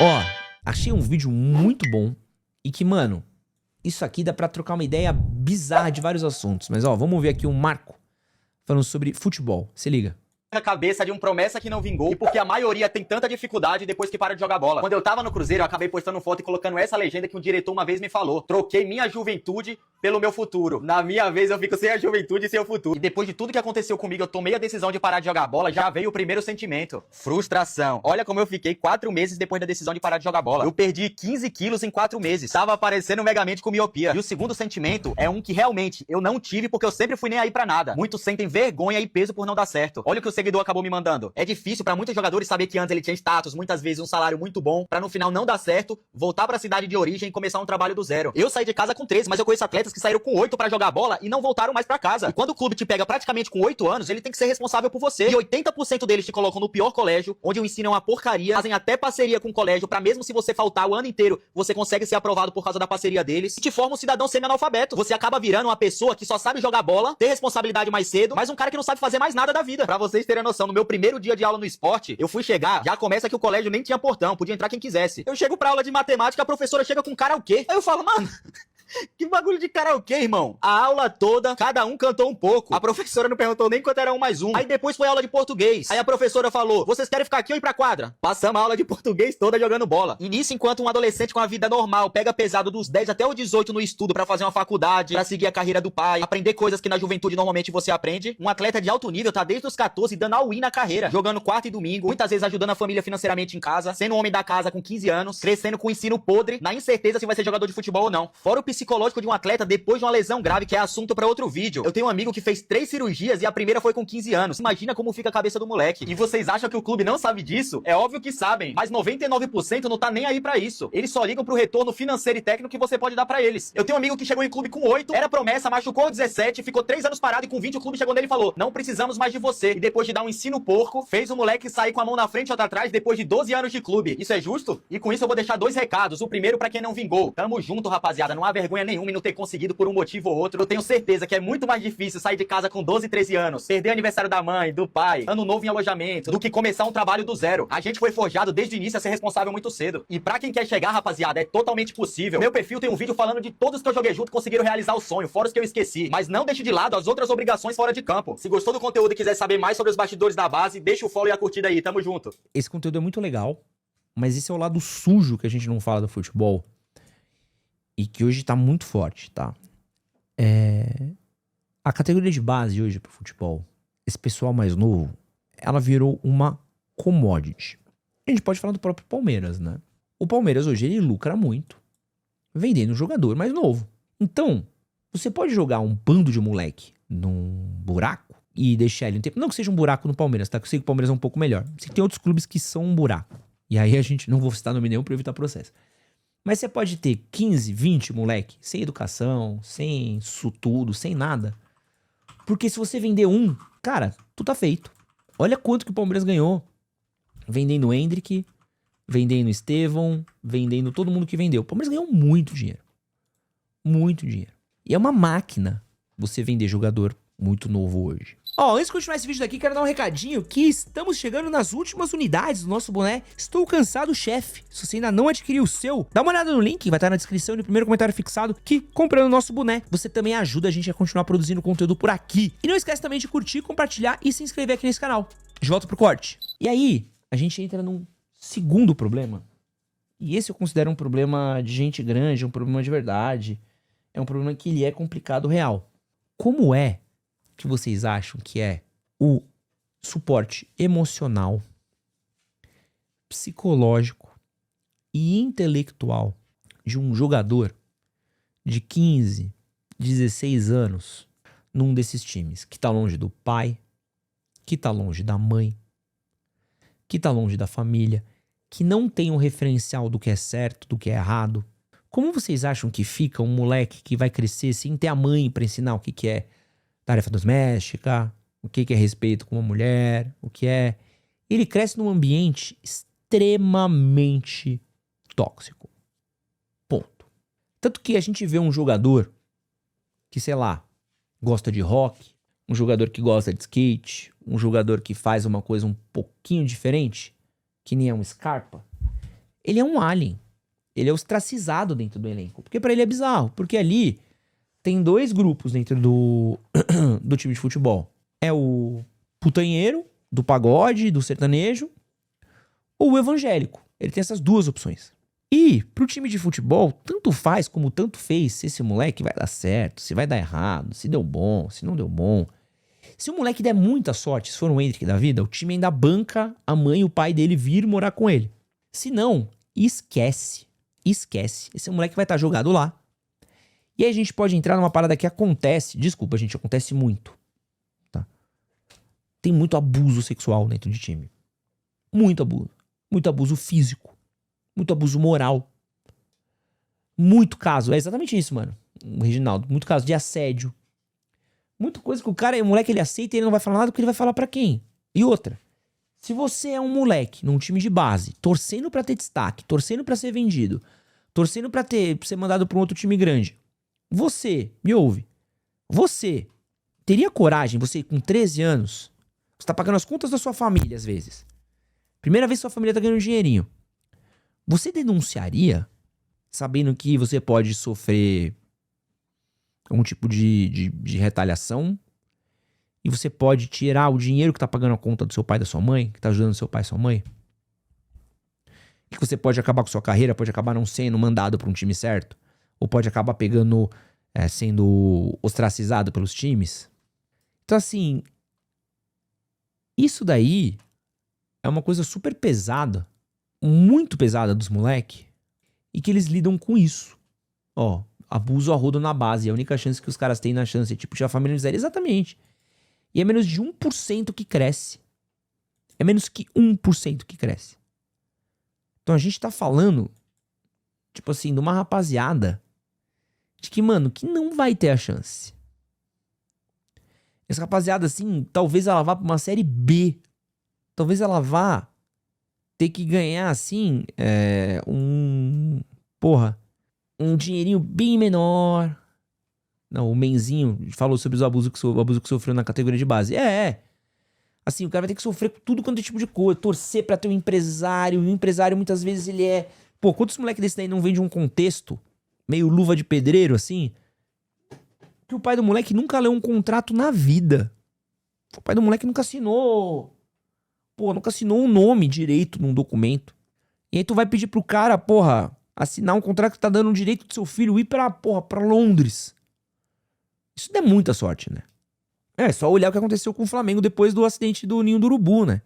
Ó, achei um vídeo muito bom e que, mano, isso aqui dá pra trocar uma ideia bizarra de vários assuntos. Mas, ó, vamos ver aqui o Marco falando sobre futebol. Se liga. A cabeça de um promessa que não vingou e porque a maioria tem tanta dificuldade depois que para de jogar bola. Quando eu tava no Cruzeiro, eu acabei postando foto e colocando essa legenda que um diretor uma vez me falou: troquei minha juventude pelo meu futuro. Na minha vez eu fico sem a juventude e sem o futuro. E depois de tudo que aconteceu comigo, eu tomei a decisão de parar de jogar bola, já veio o primeiro sentimento: frustração. Olha como eu fiquei 4 meses depois da decisão de parar de jogar bola. Eu perdi 15 quilos em 4 meses. Tava aparecendo megamente com miopia. E o segundo sentimento é um que realmente eu não tive porque eu sempre fui nem aí pra nada. Muitos sentem vergonha e peso por não dar certo. Olha o que o seguidor acabou me mandando. É difícil pra muitos jogadores saber que antes ele tinha status, muitas vezes um salário muito bom, pra no final não dar certo, voltar pra cidade de origem e começar um trabalho do zero. Eu saí de casa com 13, mas eu conheço atletas que saíram com 8 pra jogar bola e não voltaram mais pra casa. E quando o clube te pega praticamente com 8 anos, ele tem que ser responsável por você. E 80% deles te colocam no pior colégio, onde o ensino é uma porcaria, fazem até parceria com o colégio pra mesmo se você faltar o ano inteiro, você consegue ser aprovado por causa da parceria deles, e te forma um cidadão semi-analfabeto. Você acaba virando uma pessoa que só sabe jogar bola, ter responsabilidade mais cedo, mas um cara que não sabe fazer mais nada da vida. Pra vocês terem noção, no meu primeiro dia de aula no esporte, eu fui chegar, já começa que o colégio nem tinha portão, podia entrar quem quisesse. Eu chego pra aula de matemática, a professora chega com karaokê. Aí eu falo, mano, que bagulho de karaokê, irmão? A aula toda, cada um cantou um pouco. A professora não perguntou nem quanto era um mais um. Aí depois foi aula de português. Aí a professora falou: vocês querem ficar aqui ou ir pra quadra? Passamos a aula de português toda jogando bola. E nisso, enquanto um adolescente com a vida normal pega pesado dos 10 até os 18 no estudo pra fazer uma faculdade, pra seguir a carreira do pai, aprender coisas que na juventude normalmente você aprende, um atleta de alto nível tá desde os 14 dando all-in na carreira, jogando quarta e domingo, muitas vezes ajudando a família financeiramente em casa, sendo um homem da casa com 15 anos, crescendo com o ensino podre, na incerteza se vai ser jogador de futebol ou não. Fora o psicológico de um atleta depois de uma lesão grave, que é assunto pra outro vídeo. Eu tenho um amigo que fez 3 cirurgias e a primeira foi com 15 anos. Imagina como fica a cabeça do moleque. E vocês acham que o clube não sabe disso? É óbvio que sabem, mas 99% não tá nem aí pra isso. Eles só ligam pro retorno financeiro e técnico que você pode dar pra eles. Eu tenho um amigo que chegou em clube com 8, era promessa, machucou aos 17, ficou 3 anos parado e com 20 o clube chegou nele e falou: não precisamos mais de você. E depois de dar um ensino porco, fez o moleque sair com a mão na frente e outra atrás depois de 12 anos de clube. Isso é justo? E com isso eu vou deixar 2 recados. O primeiro pra quem não vingou: tamo junto, rapaziada. Não há vergonha nenhuma em não ter conseguido por um motivo ou outro. Eu tenho certeza que é muito mais difícil sair de casa com 12, 13 anos, perder aniversário da mãe, do pai, ano novo em alojamento, do que começar um trabalho do zero. A gente foi forjado desde o início a ser responsável muito cedo. E pra quem quer chegar, rapaziada, é totalmente possível. Meu perfil tem um vídeo falando de todos que eu joguei junto conseguiram realizar o sonho, fora os que eu esqueci. Mas não deixe de lado as outras obrigações fora de campo. Se gostou do conteúdo e quiser saber mais sobre os bastidores da base, deixa o follow e a curtida aí. Tamo junto. Esse conteúdo é muito legal, mas esse é o lado sujo que a gente não fala do futebol e que hoje tá muito forte, tá? A categoria de base hoje pro futebol, esse pessoal mais novo, ela virou uma commodity. A gente pode falar do próprio Palmeiras, né? O Palmeiras hoje, ele lucra muito vendendo um jogador mais novo. Então, você pode jogar um bando de moleque num buraco e deixar ele um tempo. Não que seja um buraco no Palmeiras, tá? Eu sei que o Palmeiras é um pouco melhor. Sei que tem outros clubes que são um buraco. E aí a gente não vou citar nome nenhum pra evitar processo. Mas você pode ter 15, 20 moleque, sem educação, sem isso tudo, sem nada. Porque se você vender um, cara, tu tá feito. Olha quanto que o Palmeiras ganhou. Vendendo o Endrick, vendendo o Estevão, vendendo todo mundo que vendeu. O Palmeiras ganhou muito dinheiro. Muito dinheiro. E é uma máquina você vender jogador muito novo hoje. Ó, antes de continuar esse vídeo daqui, quero dar um recadinho que estamos chegando nas últimas unidades do nosso boné. Estou cansado, chefe. Se você ainda não adquiriu o seu, dá uma olhada no link, vai estar na descrição e no primeiro comentário fixado, que comprando o nosso boné, você também ajuda a gente a continuar produzindo conteúdo por aqui. E não esquece também de curtir, compartilhar e se inscrever aqui nesse canal. De volta pro corte. E aí, a gente entra num segundo problema. E esse eu considero um problema de gente grande, um problema de verdade. É um problema que ele é complicado real. Como é que vocês acham que é o suporte emocional, psicológico e intelectual de um jogador de 15, 16 anos num desses times que tá longe do pai, que tá longe da mãe, que tá longe da família, que não tem um referencial do que é certo, do que é errado? Como vocês acham que fica um moleque que vai crescer sem ter a mãe pra ensinar o que que é tarefa doméstica, o que é respeito com uma mulher, o que é... Ele cresce num ambiente extremamente tóxico. Ponto. Tanto que a gente vê um jogador que, sei lá, gosta de rock, um jogador que gosta de skate, um jogador que faz uma coisa um pouquinho diferente, que nem é um Scarpa, ele é um alien. Ele é ostracizado dentro do elenco. Porque pra ele é bizarro. Porque ali tem 2 grupos dentro do time de futebol. É o putanheiro, do pagode, do sertanejo, ou o evangélico. Ele tem essas 2 opções. E pro time de futebol, tanto faz como tanto fez se esse moleque vai dar certo, se vai dar errado, se deu bom, se não deu bom. Se o moleque der muita sorte, se for um Endrick da vida, o time ainda banca a mãe e o pai dele vir morar com ele. Se não, esquece. Esquece. Esse moleque vai estar jogado lá. E aí a gente pode entrar numa parada que acontece. Desculpa, gente, acontece muito. Tá? Tem muito abuso sexual dentro de time. Muito abuso. Muito abuso físico. Muito abuso moral. Muito caso. É exatamente isso, mano. O Reginaldo. Muito caso de assédio. Muita coisa que o moleque, ele aceita e ele não vai falar nada porque ele vai falar pra quem? E outra. Se você é um moleque num time de base, torcendo pra ter destaque, torcendo pra ser vendido, torcendo pra ser mandado pra um outro time grande, você, me ouve, você teria coragem, você com 13 anos, você tá pagando as contas da sua família às vezes, primeira vez que sua família tá ganhando um dinheirinho, você denunciaria, sabendo que você pode sofrer algum tipo de retaliação, e você pode tirar o dinheiro que tá pagando a conta do seu pai e da sua mãe, que tá ajudando seu pai e sua mãe? Que você pode acabar com sua carreira, pode acabar não sendo mandado pra um time certo? Ou pode acabar pegando, sendo ostracizado pelos times? Então assim, isso daí é uma coisa super pesada, muito pesada dos moleque, e que eles lidam com isso. Ó, abuso a rodo na base, a única chance que os caras têm na chance é tipo tirar a família de zero. Exatamente. E é menos de 1% que cresce. É menos que 1% que cresce. Então a gente tá falando, tipo assim, de uma rapaziada de que, mano, que não vai ter a chance. Essa rapaziada, assim, talvez ela vá pra uma série B. Talvez ela vá ter que ganhar, assim, um dinheirinho bem menor. Não, o Menzinho falou sobre o abuso que sofreu na categoria de base. Assim, o cara vai ter que sofrer com tudo quanto é tipo de coisa. Torcer pra ter um empresário. E o empresário, muitas vezes, ele é... Pô, quantos moleques desse daí não vem de um contexto meio luva de pedreiro, assim? Que o pai do moleque nunca leu um contrato na vida. O pai do moleque nunca assinou... Pô, nunca assinou um nome direito num documento. E aí tu vai pedir pro cara, porra, assinar um contrato que tá dando o direito do seu filho ir pra Londres. Isso dá muita sorte, né? É só olhar o que aconteceu com o Flamengo depois do acidente do Ninho do Urubu, né?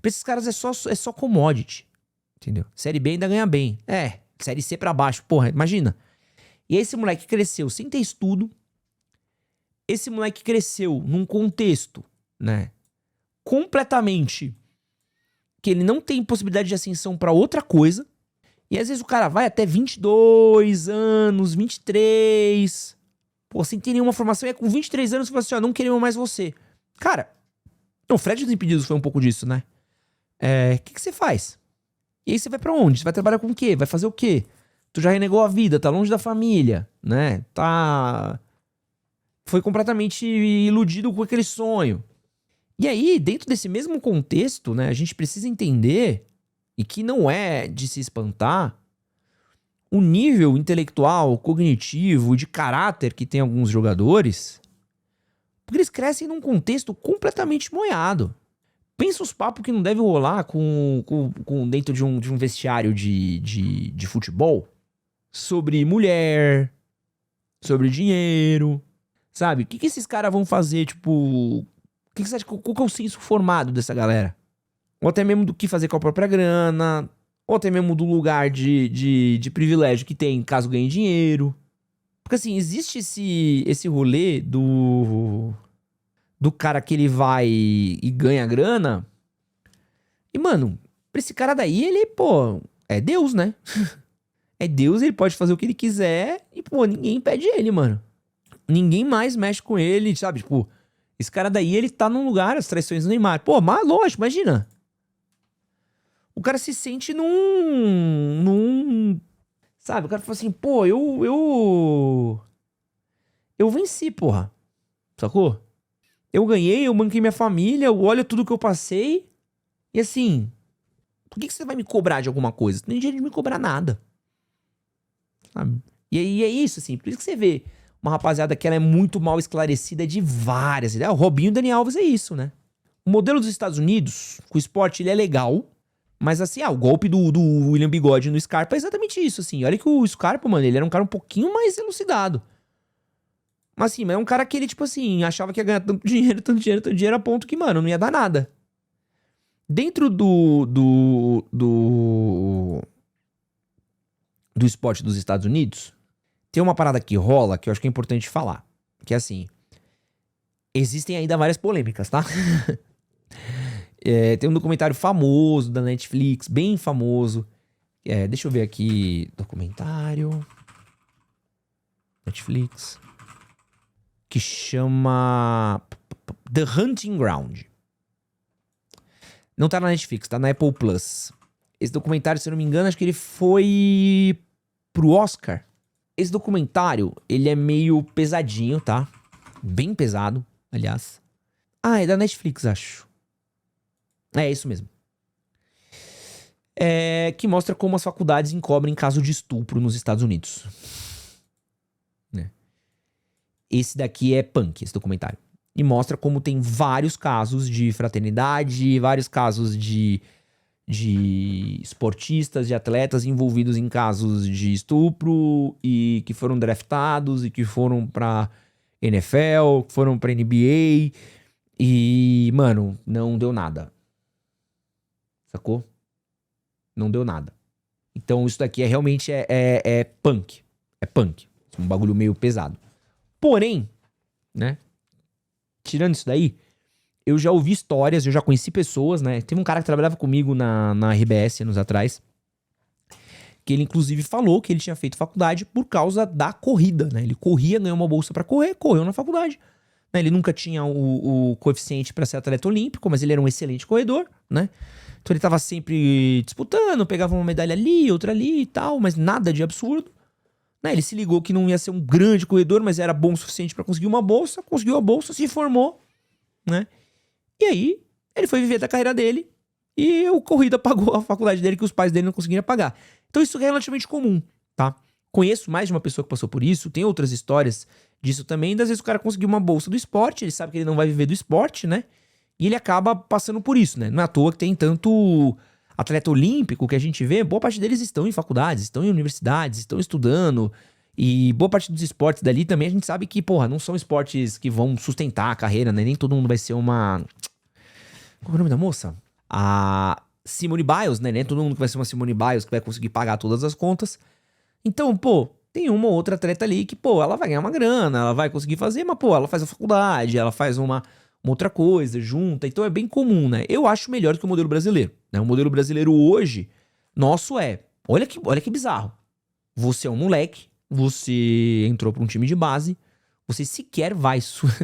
Pra esses caras é só commodity. Entendeu? Série B ainda ganha bem. Série C pra baixo. Porra, imagina. E aí esse moleque cresceu sem ter estudo. Esse moleque cresceu num contexto, né? Completamente que ele não tem possibilidade de ascensão pra outra coisa. E às vezes o cara vai até 22 anos, 23... Pô, sem ter nenhuma formação, e é com 23 anos que você fala assim, ó, não queremos mais você. Cara, o Fred dos Impedidos foi um pouco disso, né? O que você faz? E aí você vai pra onde? Você vai trabalhar com o quê? Vai fazer o quê? Tu já renegou a vida, tá longe da família, né? Foi completamente iludido com aquele sonho. E aí, dentro desse mesmo contexto, né, a gente precisa entender, e que não é de se espantar, o nível intelectual, cognitivo, de caráter que tem alguns jogadores, porque eles crescem num contexto completamente moiado. Pensa os papos que não devem rolar com dentro de um vestiário de futebol sobre mulher, sobre dinheiro, sabe? O que esses caras vão fazer, tipo... O que você acha? Qual que é o senso formado dessa galera? Ou até mesmo do que fazer com a própria grana... Ou até mesmo do lugar de privilégio que tem caso ganhe dinheiro. Porque assim, existe esse rolê do cara que ele vai e ganha grana. E, mano, pra esse cara daí, ele, pô, é Deus, né? É Deus, ele pode fazer o que ele quiser e, pô, ninguém impede ele, mano. Ninguém mais mexe com ele, sabe? Tipo, esse cara daí, ele tá num lugar, as traições do Neymar. Pô, mas lógico, imagina. O cara se sente sabe, o cara fala assim, pô, eu venci, porra. Sacou? Eu ganhei, eu manquei minha família, olha tudo que eu passei. E assim, Por que você vai me cobrar de alguma coisa? Você não tem direito de me cobrar nada. Sabe? E aí é isso, assim. Por isso que você vê uma rapaziada que ela é muito mal esclarecida de várias ideias. O Robinho e o Dani Alves é isso, né? O modelo dos Estados Unidos, com o esporte, ele é legal. Mas assim, o golpe do William Bigode no Scarpa é exatamente isso, assim. Olha que o Scarpa, mano, ele era um cara um pouquinho mais elucidado. Mas assim, mas é um cara que ele, tipo assim, achava que ia ganhar tanto dinheiro, a ponto que, mano, não ia dar nada. Dentro do esporte dos Estados Unidos, tem uma parada que rola que eu acho que é importante falar. Que é assim, existem ainda várias polêmicas, tá? Tem um documentário famoso da Netflix, bem famoso. Deixa eu ver aqui, documentário Netflix, que chama The Hunting Ground. Não tá na Netflix, tá na Apple Plus. Esse documentário, se eu não me engano, acho que ele foi pro Oscar. Esse documentário, ele é meio pesadinho, tá? Bem pesado, aliás. É da Netflix, acho. É isso mesmo. Que mostra como as faculdades encobrem caso de estupro nos Estados Unidos. Né? Esse daqui é punk, esse documentário. E mostra como tem vários casos de fraternidade, vários casos de esportistas, de atletas envolvidos em casos de estupro e que foram draftados e que foram pra NFL, que foram pra NBA e, mano, não deu nada. Sacou? Não deu nada. Então isso daqui realmente é punk. É punk. Um bagulho meio pesado. Porém, né? Tirando isso daí, eu já ouvi histórias, eu já conheci pessoas, né? Teve um cara que trabalhava comigo na RBS anos atrás, que ele inclusive falou que ele tinha feito faculdade por causa da corrida, né? Ele corria, ganhou uma bolsa pra correr, correu na faculdade. Né? Ele nunca tinha o coeficiente pra ser atleta olímpico, mas ele era um excelente corredor, né? Então ele tava sempre disputando, pegava uma medalha ali, outra ali e tal, mas nada de absurdo. Né? Ele se ligou que não ia ser um grande corredor, mas era bom o suficiente pra conseguir uma bolsa, conseguiu a bolsa, se formou, né? E aí, ele foi viver da carreira dele e o corrida pagou a faculdade dele que os pais dele não conseguiram pagar. Então isso é relativamente comum, tá? Conheço mais de uma pessoa que passou por isso, tem outras histórias disso também. Às vezes o cara conseguiu uma bolsa do esporte, ele sabe que ele não vai viver do esporte, né? E ele acaba passando por isso, né? Não é à toa que tem tanto atleta olímpico que a gente vê, boa parte deles estão em faculdades, estão em universidades, estão estudando. E boa parte dos esportes dali também a gente sabe que, porra, não são esportes que vão sustentar a carreira, né? Nem todo mundo vai ser uma... Qual é o nome da moça? A Simone Biles, né? Nem todo mundo que vai ser uma Simone Biles que vai conseguir pagar todas as contas. Então, pô, tem uma ou outra atleta ali que, pô, ela vai ganhar uma grana, ela vai conseguir fazer, mas, pô, ela faz a faculdade, ela faz uma outra coisa, junta. Então é bem comum, né? Eu acho melhor que o modelo brasileiro, né? O modelo brasileiro hoje, nosso olha que bizarro. Você é um moleque, você entrou para um time de base, você sequer vai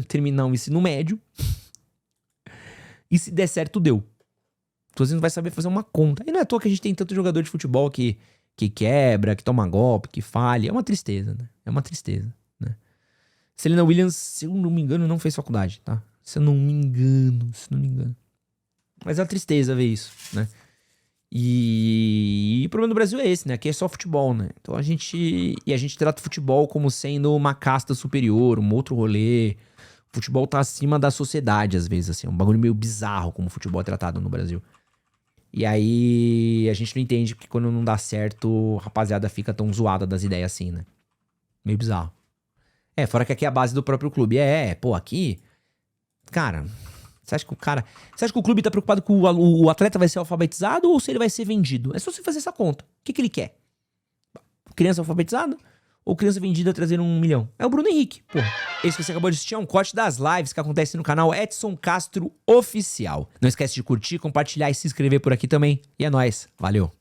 terminar o ensino médio e se der certo, deu. Então você não vai saber fazer uma conta. E não é à toa que a gente tem tanto jogador de futebol que quebra, que toma golpe, que falha. É uma tristeza, né? É uma tristeza, né? Serena Williams, se eu não me engano, não fez faculdade, tá? Se eu não me engano. Mas é uma tristeza ver isso, né? E o problema do Brasil é esse, né? Aqui é só futebol, né? Então a gente trata o futebol como sendo uma casta superior, um outro rolê. O futebol tá acima da sociedade, às vezes, assim. É um bagulho meio bizarro como o futebol é tratado no Brasil. E aí a gente não entende que quando não dá certo, a rapaziada fica tão zoada das ideias assim, né? Meio bizarro. Fora que aqui é a base do próprio clube. Pô, aqui... Cara... Você acha que o clube tá preocupado que o atleta vai ser alfabetizado ou se ele vai ser vendido? É só você fazer essa conta. O que ele quer? Criança alfabetizada ou criança vendida trazendo 1 milhão? É o Bruno Henrique, porra. Esse que você acabou de assistir é um corte das lives que acontecem no canal Edson Castro Oficial. Não esquece de curtir, compartilhar e se inscrever por aqui também. E é nóis. Valeu.